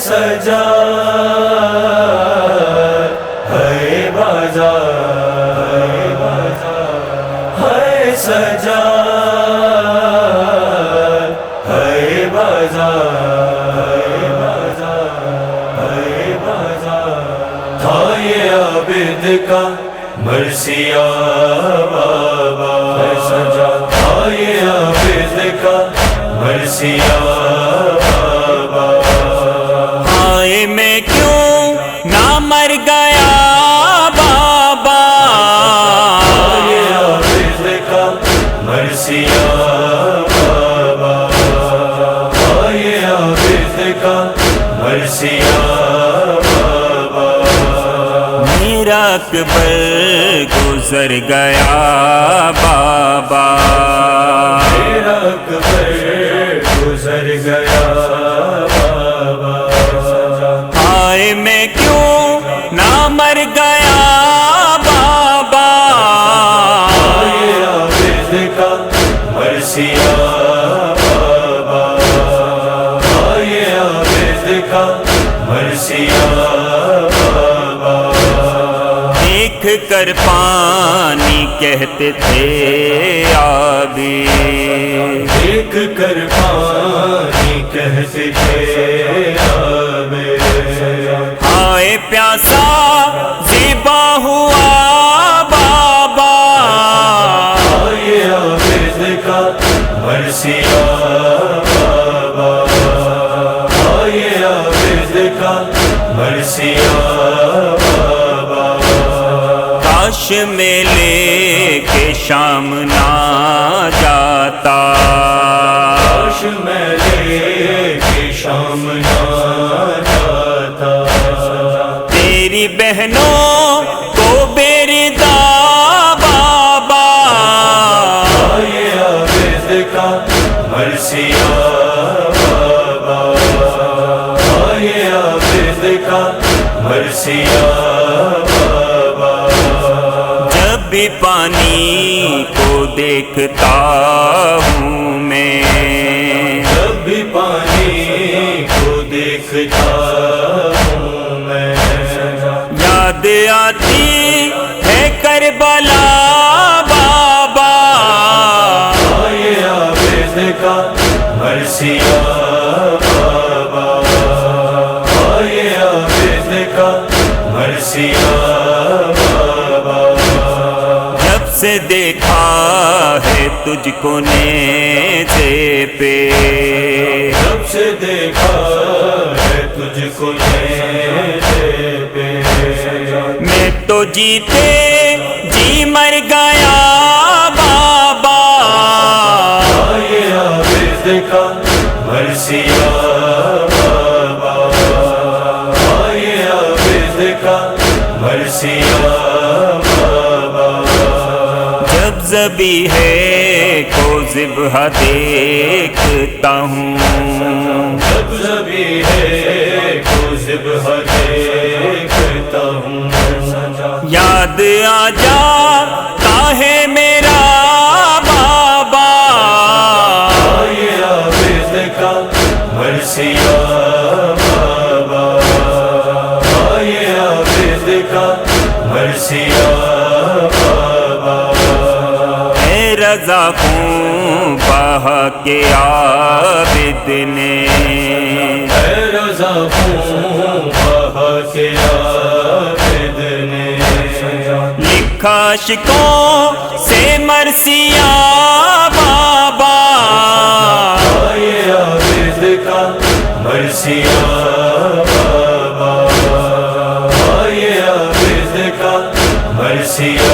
سجاد ہے بازار ہے سجاد ہے بازار تھا یہ عابد کا مرثیہ بابا تھا یہ عابد کا مرثیہ بابا ہائے میں کیوں نہ مر گیا بابا یہ عابد کا مرثیہ بابا یہ عابد کا مرثیہ بابا میرا اکبر گزر گیا بابا میرا اکبر گزر گیا بابا ہائے میں کیوں نہ مر گیا بابا یہ عابد کا مرثیہ بابا یہ عابد کا مرثیہ بابا دیکھ کر پانی کہتے تھے آبی دیکھ کر پانی کہتے تھے آبے ہائے پیاسا زیبا ہوا بابا یہ عابد کا مرثیہ بابا یہ عابد کا مرثیہ بابا کاش میں لے کے شام نہ جاتا کاش میں لے کے شام نہ جاتا تیری بہنوں کو بیردا بابا یہ عابد کا مرثیہ بابا یہ عابد کا مرثیہ بابا جب بھی پانی کو دیکھتا ہوں میں جب بھی پانی کو دیکھتا ہوں میں یاد آتی ہے کربلا بابا یہ عابد کا مرثیہ بابا یہ عابد کا مرثیہ بابا جب سے دیکھا ہے تجھ کو نیزے پہ جب سے دیکھا ہے تجھ کو نیزے پہ میں تو جیتے جی مر گیا بابا یہ عابد کا مرثیہ بابا یہ عابد کا مرثیہ بابا جب ذبیحے کو ذبح دیکھتا ہوں جب ذبیحے کو ذبح دیکھتا ہوں یاد آ جاتا ہے میرا بابا یہ عابد کا مرثیہ بابا یہ عابد کا مرثیہ بابا اے رضا خون بہا کے عابد نے اے رضا خون بہا کے عابد نے لکھا عاشقوں سے مرثیہ بابا یہ عابد کا مرثیہ بابا یہ عابد کا مرثیہ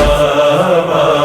بابا